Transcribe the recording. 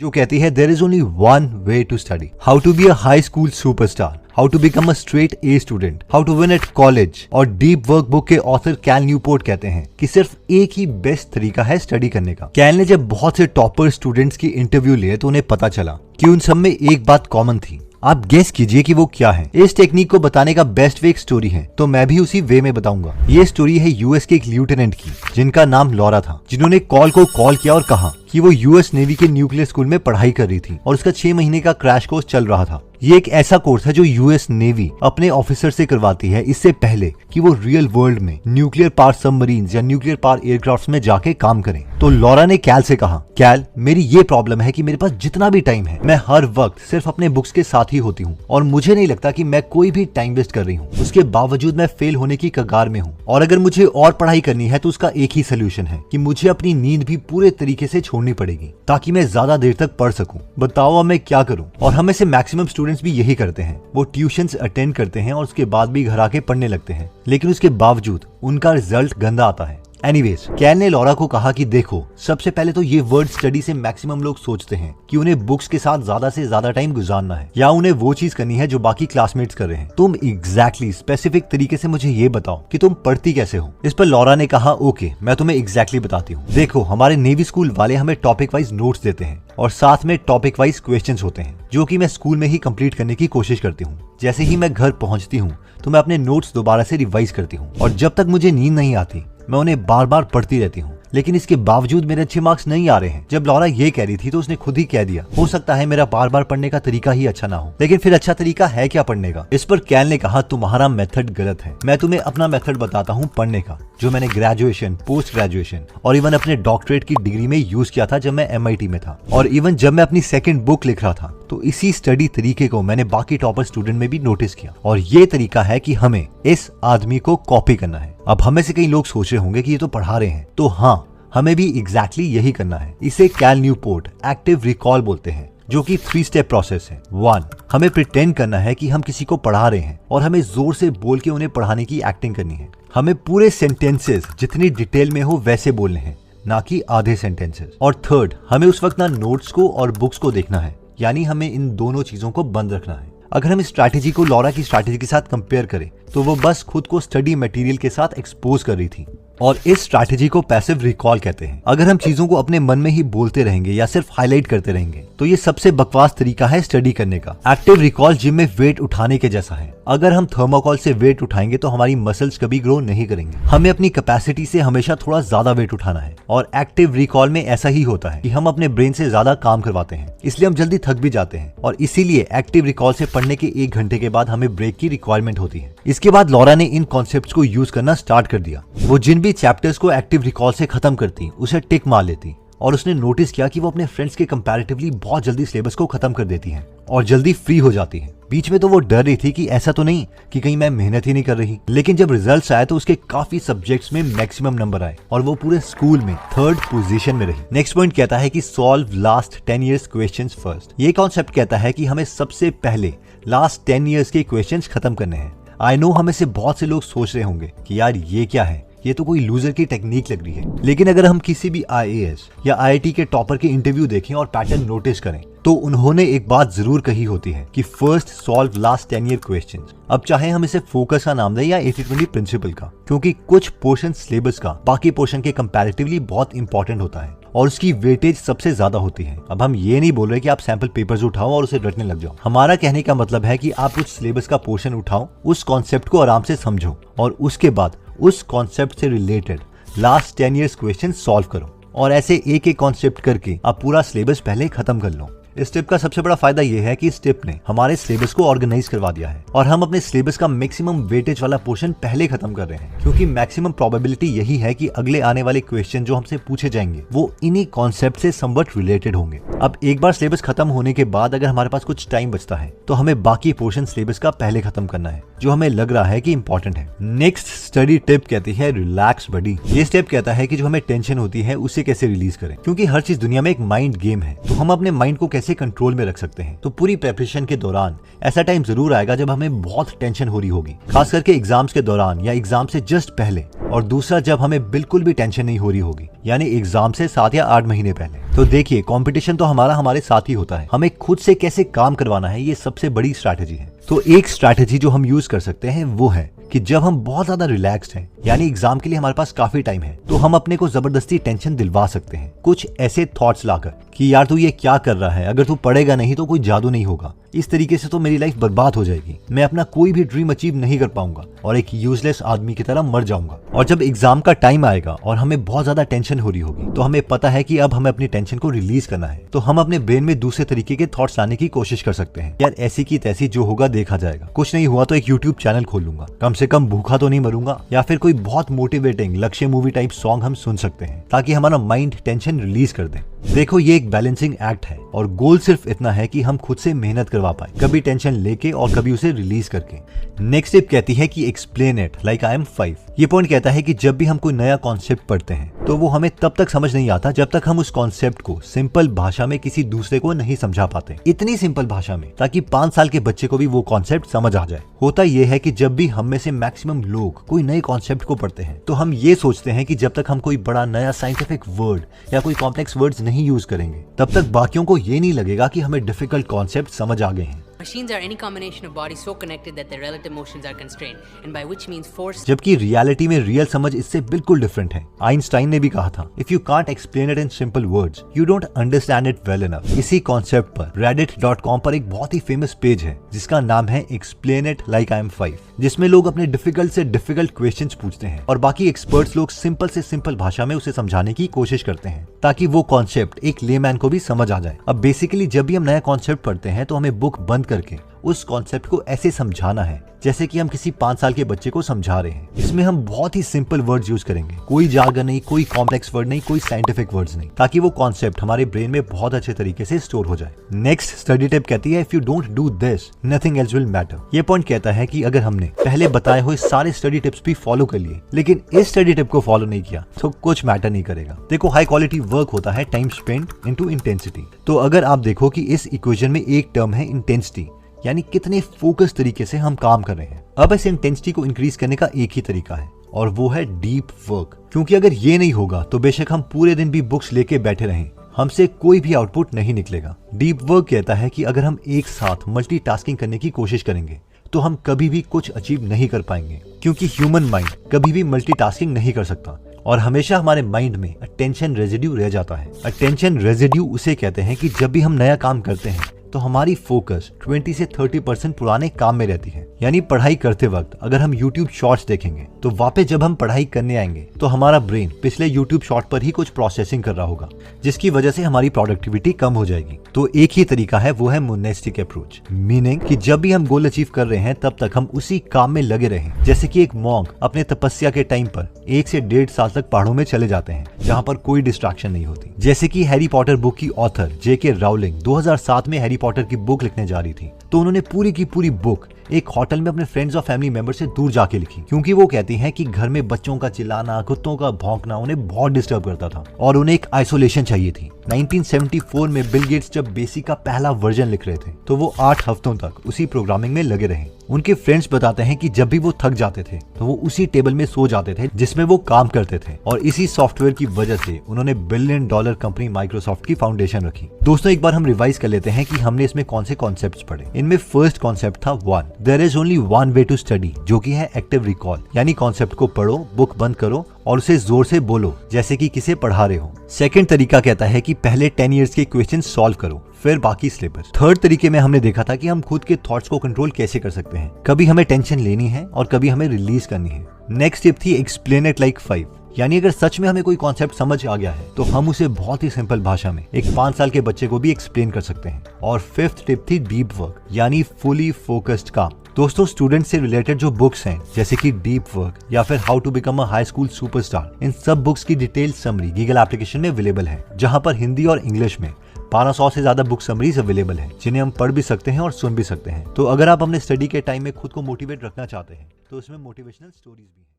जो कहती है there is only one way to study, how to be a high school superstar, how to become a straight A student, how to win at college. और deep work book के author Cal Newport कहते हैं कि सिर्फ एक ही best तरीका है study करने का। कैल ने जब बहुत से टॉपर स्टूडेंट्स की इंटरव्यू लिए तो उन्हें पता चला कि उन सब में एक बात कॉमन थी। आप गेस कीजिए कि वो क्या है। इस टेक्निक को बताने का बेस्ट वे एक स्टोरी है, तो मैं भी उसी वे में बताऊंगा। ये स्टोरी है यूएस के एक लेफ्टिनेंट की जिनका नाम लॉरा था, जिन्होंने कॉल को कॉल किया और कहा कि वो यूएस नेवी के न्यूक्लियर स्कूल में पढ़ाई कर रही थी और उसका 6 महीने का क्रैश कोर्स चल रहा था। ये एक ऐसा कोर्स है जो यूएस नेवी अपने ऑफिसर से करवाती है इससे पहले कि वो रियल वर्ल्ड में न्यूक्लियर पावर सबमरीन्स या न्यूक्लियर पावर एयरक्राफ्ट में जाके काम करें। तो लॉरा ने कैल से कहा, कैल मेरी ये प्रॉब्लम है कि मेरे पास जितना भी टाइम है मैं हर वक्त सिर्फ अपने बुक्स के साथ ही होती हूँ और मुझे नहीं लगता कि मैं कोई भी टाइम वेस्ट कर रही हूँ। उसके बावजूद मैं फेल होने की कगार में हूँ और अगर मुझे और पढ़ाई करनी है तो उसका एक ही सोल्यूशन है कि मुझे अपनी नींद भी पूरे तरीके से छोड़नी पड़ेगी ताकि मैं ज्यादा देर तक पढ़ सकूं। बताओ अब मैं क्या करूं? और हम में से मैक्सिमम स्टूडेंट्स भी यही करते हैं। वो ट्यूशंस अटेंड करते हैं और उसके बाद भी घर आके पढ़ने लगते हैं, लेकिन उसके बावजूद उनका रिजल्ट गंदा आता है। एनीवेज, कैल ने लॉरा को कहा कि देखो, सबसे पहले तो ये वर्ड स्टडी से मैक्सिमम लोग सोचते हैं कि उन्हें बुक्स के साथ ज्यादा से ज्यादा टाइम गुजारना है या उन्हें वो चीज करनी है जो बाकी क्लासमेट्स कर रहे हैं। तुम एग्जैक्टली स्पेसिफिक तरीके से मुझे ये बताओ कि तुम पढ़ती कैसे हो। इस पर लॉरा ने कहा, ओके मैं तुम्हें एग्जैक्टली बताती हूँ। देखो, हमारे नेवी स्कूल वाले हमें टॉपिक वाइज नोट्स देते हैं और साथ में टॉपिक वाइज क्वेश्चंस होते हैं जो कि मैं स्कूल में ही कंप्लीट करने की कोशिश करती हूँ। जैसे ही मैं घर पहुंचती हूँ तो मैं अपने नोट्स दोबारा से रिवाइज करती हूँ और जब तक मुझे नींद नहीं आती मैं उन्हें बार बार पढ़ती रहती हूँ, लेकिन इसके बावजूद मेरे अच्छे मार्क्स नहीं आ रहे हैं। जब लॉरा ये कह रही थी तो उसने खुद ही कह दिया, हो सकता है मेरा बार बार पढ़ने का तरीका ही अच्छा ना हो, लेकिन फिर अच्छा तरीका है क्या पढ़ने का? इस पर कैल ने कहा, तुम्हारा मेथड गलत है। मैं तुम्हें अपना मेथड बताता हूँ पढ़ने का, जो मैंने ग्रेजुएशन, पोस्ट ग्रेजुएशन और इवन अपने डॉक्टरेट की डिग्री में यूज किया था जब मैं MIT में था। और इवन जब मैं अपनी सेकंड बुक लिख रहा था तो इसी स्टडी तरीके को मैंने बाकी टॉपर स्टूडेंट में भी नोटिस किया और ये तरीका है कि हमें इस आदमी को कॉपी करना है। अब हमें से कई लोग सोच रहे होंगे कि ये तो पढ़ा रहे हैं, तो हाँ, हमें भी एग्जैक्टली यही करना है। इसे कैल न्यूपोर्ट एक्टिव रिकॉल बोलते हैं, जो कि 3 स्टेप प्रोसेस है। 1, हमें प्रिटेंड करना है कि हम किसी को पढ़ा रहे हैं और हमें जोर से बोल के उन्हें पढ़ाने की एक्टिंग करनी है। हमें पूरे सेंटेंसेस जितनी डिटेल में हो वैसे बोलने हैं, ना कि आधे सेंटेंसेस। और 3rd, हमें उस वक्त ना नोट्स को और बुक्स को देखना है, यानी हमें इन दोनों चीजों को बंद रखना है। अगर हम इस स्ट्रैटेजी को लॉरा की स्ट्रैटेजी के साथ कंपेयर करें तो वो बस खुद को स्टडी मटेरियल के साथ एक्सपोज कर रही थी और इस स्ट्रैटेजी को पैसिव रिकॉल कहते हैं। अगर हम चीजों को अपने मन में ही बोलते रहेंगे या सिर्फ हाईलाइट करते रहेंगे तो ये सबसे बकवास तरीका है स्टडी करने का। एक्टिव रिकॉल जिम में वेट उठाने के जैसा है। अगर हम थर्मोकॉल से वेट उठाएंगे तो हमारी मसल्स कभी ग्रो नहीं करेंगे। हमें अपनी कैपेसिटी से हमेशा थोड़ा ज्यादा वेट उठाना है और एक्टिव रिकॉल में ऐसा ही होता है कि हम अपने ब्रेन से ज्यादा काम करवाते हैं, इसलिए हम जल्दी थक भी जाते हैं और इसीलिए एक्टिव रिकॉल से पढ़ने के 1 घंटे के बाद हमें ब्रेक की रिक्वायरमेंट होती है। इसके बाद लॉरा ने इन कॉन्सेप्ट्स को यूज करना स्टार्ट कर दिया। वो जिन भी चैप्टर्स को एक्टिव रिकॉल से खत्म करती उसे टिक मार लेती और उसने नोटिस किया कि वो अपने फ्रेंड्स के कंपैरेटिवली बहुत जल्दी सिलेबस को खत्म कर देती हैं और जल्दी फ्री हो जाती हैं। बीच में तो वो डर रही थी कि ऐसा तो नहीं कि कहीं मैं मेहनत ही नहीं कर रही, लेकिन जब रिजल्ट्स आए तो उसके काफी सब्जेक्ट्स में मैक्सिमम नंबर आए और वो पूरे स्कूल में 3rd पोजीशन में रही। नेक्स्ट पॉइंट कहता है कि solve last 10 years questions first. ये कॉन्सेप्ट कहता है कि हमें सबसे पहले लास्ट 10 years के क्वेश्चंस खत्म करने हैं। आई नो हमें से बहुत से लोग सोच रहे होंगे कि यार ये क्या है, ये तो कोई लूजर की टेक्निक लग रही है। लेकिन अगर हम किसी भी IAS या IIT के टॉपर के इंटरव्यू देखें और पैटर्न नोटिस करें तो उन्होंने एक बात जरूर कही होती है कि first solve last 10 year questions. अब चाहे हम इसे फोकस का नाम दें या 80-20 प्रिंसिपल का, क्योंकि कुछ पोर्शन सिलेबस का बाकी पोर्शन के कंपैरेटिवली बहुत इंपॉर्टेंट होता है और उसकी वेटेज सबसे ज्यादा होती है। अब हम ये नहीं बोल रहे कि आप सैंपल पेपर्स उठाओ और उसे रटने लग जाओ। हमारा कहने का मतलब है कि आप कुछ सिलेबस का पोर्शन उठाओ, उस कॉन्सेप्ट को आराम से समझो और उसके बाद उस कॉन्सेप्ट से related last 10 years question solve करो और ऐसे एक कॉन्सेप्ट करके आप पूरा सिलेबस पहले खत्म कर लो। इस स्टेप का सबसे बड़ा फायदा यह है कि इस स्टेप ने हमारे सिलेबस को ऑर्गेनाइज करवा दिया है और हम अपने सिलेबस का मैक्सिमम वेटेज वाला पोर्शन पहले खत्म कर रहे हैं, क्योंकि मैक्सिमम प्रोबेबिलिटी यही है कि अगले आने वाले क्वेश्चन जो हमसे पूछे जाएंगे वो इन्हीं कॉन्सेप्ट से समवट रिलेटेड होंगे। अब एक बार सिलेबस खत्म होने के बाद अगर हमारे पास कुछ टाइम बचता है तो हमें बाकी पोर्शन सिलेबस का पहले खत्म करना है जो हमें लग रहा है कि इंपॉर्टेंट है। नेक्स्ट स्टडी टिप कहती है रिलैक्स बॉडी। ये स्टेप कहता है कि जो हमें टेंशन होती है उसे कैसे रिलीज करें, क्योंकि हर चीज दुनिया में एक माइंड गेम है, तो हम अपने माइंड को कैसे कैसे कंट्रोल में रख सकते हैं। तो पूरी प्रिपरेशन के दौरान ऐसा टाइम जरूर आएगा जब हमें बहुत टेंशन हो रही होगी, खास करके एग्जाम्स के दौरान या एग्जाम से जस्ट पहले, और दूसरा जब हमें बिल्कुल भी टेंशन नहीं हो रही होगी, यानी एग्जाम से 7 या 8 महीने पहले। तो देखिए, कंपटीशन तो हमारे साथ ही होता है, हमें खुद से कैसे काम करवाना है ये सबसे बड़ी स्ट्रैटेजी है। तो एक स्ट्रैटेजी जो हम यूज कर सकते हैं वो है कि जब हम बहुत ज्यादा रिलैक्स्ड हैं, यानी एग्जाम के लिए हमारे पास काफी टाइम है, तो हम अपने को जबरदस्ती टेंशन दिलवा सकते हैं कुछ ऐसे थॉट्स लाकर कि यार तू ये क्या कर रहा है, अगर तू पढ़ेगा नहीं तो कोई जादू नहीं होगा, इस तरीके से तो मेरी लाइफ बर्बाद हो जाएगी, मैं अपना कोई भी ड्रीम अचीव नहीं कर पाऊंगा और एक यूजलेस आदमी की तरह मर जाऊंगा। और जब एग्जाम का टाइम आएगा और हमें बहुत ज्यादा टेंशन हो रही होगी, तो हमें पता है कि अब हमें अपनी टेंशन को रिलीज करना है, तो हम अपने ब्रेन में दूसरे तरीके के थॉट्स लाने की कोशिश कर सकते हैं। यार ऐसी की तैसी जो होगा देखा जाएगा, कुछ नहीं हुआ तो एक यूट्यूब चैनल खोल लूंगा, कम से कम भूखा तो नहीं मरूंगा, या फिर कोई बहुत मोटिवेटिंग लक्ष्य मूवी टाइप सॉन्ग हम सुन सकते हैं ताकि हमारा माइंड टेंशन रिलीज कर दे। देखो, ये एक बैलेंसिंग एक्ट है और गोल सिर्फ इतना है कि हम खुद से मेहनत करवा पाए, कभी टेंशन लेके और कभी उसे रिलीज करके। नेक्स्ट टिप कहती है कि explain it like I am 5। ये पॉइंट कहता है कि जब भी हम कोई नया कॉन्सेप्ट पढ़ते हैं तो वो हमें तब तक समझ नहीं आता जब तक हम उस कॉन्सेप्ट को सिंपल भाषा में किसी दूसरे को नहीं समझा पाते, इतनी सिंपल भाषा में ताकि 5 साल के बच्चे को भी वो कॉन्सेप्ट समझ आ जाए। होता यह है कि जब भी हम में से मैक्सिमम लोग कोई नए कॉन्सेप्ट को पढ़ते हैं तो हम ये सोचते हैं कि जब तक हम कोई बड़ा नया साइंटिफिक वर्ड या कोई कॉम्प्लेक्स वर्ड्स नहीं यूज करेंगे तब तक बाकियों को ये नहीं लगेगा कि हमें डिफिकल्ट कॉन्सेप्ट समझ आ गए हैं। Machines are any combination of bodies so connected that their relative motions are constrained, and by which means force. जबकि रियलिटी में रियल समझ इससे बिल्कुल डिफरेंट है। आइंस्टाइन ने भी कहा था, if you can't explain it in simple words you don't understand it well enough. इसी कॉन्सेप्ट पर reddit.com पर एक बहुत ही फेमस पेज है जिसका नाम है explain it like I am 5, जिसमें लोग अपने डिफिकल्ट से डिफिकल्ट क्वेश्चंस पूछते हैं और बाकी एक्सपर्ट्स लोग सिंपल से सिंपल भाषा में उसे समझाने की कोशिश करते हैं ताकि वो कॉन्सेप्ट एक लेमैन को भी समझ आ जाए। अब बेसिकली जब भी हम नया कॉन्सेप्ट पढ़ते हैं तो हमें बुक बंद करके उस कॉन्सेप्ट को ऐसे समझाना है जैसे कि हम किसी 5 साल के बच्चे को समझा रहे हैं। इसमें हम बहुत ही सिंपल वर्ड्स यूज करेंगे, कोई जार्गन नहीं, कोई कॉम्प्लेक्स वर्ड नहीं, कोई साइंटिफिक वर्ड्स नहीं, ताकि वो कॉन्सेप्ट हमारे ब्रेन में बहुत अच्छे तरीके से स्टोर हो जाए। नेक्स्ट स्टडी टिप कहती है, if you don't do this nothing else will matter. ये पॉइंट कहता है कि अगर हमने पहले बताए हुए सारे स्टडी टिप्स भी फॉलो कर लिए लेकिन इस स्टडी टिप को फॉलो नहीं किया तो कुछ मैटर नहीं करेगा। देखो, हाई क्वालिटी वर्क होता है टाइम स्पेंड इनटू इंटेंसिटी। तो अगर आप देखो कि इस इक्वेशन में एक टर्म है इंटेंसिटी, यानी कितने फोकस तरीके से हम काम कर रहे हैं। अब इस इंटेंसिटी को इंक्रीज करने का एक ही तरीका है और वो है डीप वर्क, क्योंकि अगर ये नहीं होगा तो बेशक हम पूरे दिन भी बुक्स लेके बैठे रहें, हमसे कोई भी आउटपुट नहीं निकलेगा। डीप वर्क कहता है कि अगर हम एक साथ मल्टीटास्किंग करने की कोशिश करेंगे तो हम कभी भी कुछ अचीव नहीं कर पाएंगे, क्योंकि ह्यूमन माइंड कभी भी मल्टीटास्किंग नहीं कर सकता और हमेशा हमारे माइंड में अटेंशन रेजिड्यू रह जाता है। अटेंशन रेजिड्यू उसे कहते हैं कि जब भी हम नया काम करते हैं तो हमारी फोकस 20 से 30% पुराने काम में रहती है। यानी पढ़ाई करते वक्त अगर हम YouTube शॉर्ट्स देखेंगे तो वापस जब हम पढ़ाई करने आएंगे तो हमारा ब्रेन पिछले YouTube शॉर्ट पर ही कुछ प्रोसेसिंग कर रहा होगा, जिसकी वजह से हमारी प्रोडक्टिविटी कम हो जाएगी। तो एक ही तरीका है, वो है मोनेस्टिक अप्रोच, मीनिंग कि जब भी हम गोल अचीव कर रहे हैं तब तक हम उसी काम में लगे रहें। जैसे कि एक मॉन्क अपने तपस्या के टाइम पर 1 से 1.5 साल तक पहाड़ों में चले जाते हैं जहाँ पर कोई डिस्ट्रैक्शन नहीं होती। जैसे कि हैरी पॉटर बुक की ऑथर J.K. राउलिंग 2007 में हैरी पॉटर की बुक लिखने जा रही थी, तो उन्होंने पूरी की पूरी बुक एक होटल में अपने फ्रेंड्स और फैमिली मेंबर से दूर जाके लिखी, क्योंकि वो कहती हैं कि घर में बच्चों का चिल्लाना, कुत्तों का भौंकना उन्हें बहुत डिस्टर्ब करता था और उन्हें एक आइसोलेशन चाहिए थी। 1974 में बिल गेट्स जब बेसिक का पहला वर्जन लिख रहे थे तो वो 8 हफ्तों तक उसी प्रोग्रामिंग में लगे रहे। उनके फ्रेंड्स बताते हैं कि जब भी वो थक जाते थे तो वो उसी टेबल में सो जाते थे जिसमें वो काम करते थे और इसी सॉफ्टवेयर की वजह से उन्होंने $1 बिलियन कंपनी माइक्रोसॉफ्ट की फाउंडेशन रखी। दोस्तों, एक बार हम रिवाइज कर लेते हैं कि हमने इसमें कौन से कॉन्सेप्ट्स पढ़े। इनमें फर्स्ट कॉन्सेप्ट था 1, there is only one way to study, जो कि है एक्टिव रिकॉल, यानी कॉन्सेप्ट को पढ़ो, बुक बंद करो और उसे जोर से बोलो जैसे कि किसे पढ़ा रहे हो। सेकंड तरीका कहता है कि पहले 10 इयर्स के क्वेश्चन सॉल्व करो, फिर बाकी सिलेबस। थर्ड तरीके में हमने देखा था कि हम खुद के थॉट्स को कंट्रोल कैसे कर सकते हैं, कभी हमें टेंशन लेनी है और कभी हमें रिलीज करनी है। नेक्स्ट टिप थी एक्सप्लेन इट लाइक 5, यानी अगर सच में हमें कोई कॉन्सेप्ट समझ आ गया है तो हम उसे बहुत ही सिंपल भाषा में एक 5 साल के बच्चे को भी एक्सप्लेन कर सकते हैं। और फिफ्थ टिप थी डीप वर्क, यानी फुली फोकस्ड काम। दोस्तों, स्टूडेंट से रिलेटेड जो बुक्स हैं जैसे कि डीप वर्क या फिर how to become a high school superstar, इन सब बुक्स की डिटेल समरी गूगल एप्लीकेशन में अवेलेबल है, जहां पर हिंदी और इंग्लिश में 1200 से ज्यादा बुक समरीज अवेलेबल है, जिन्हें हम पढ़ भी सकते हैं और सुन भी सकते हैं। तो अगर आप अपने स्टडी के टाइम में खुद को मोटिवेट रखना चाहते हैं तो इसमें मोटिवेशनल स्टोरीज भी हैं।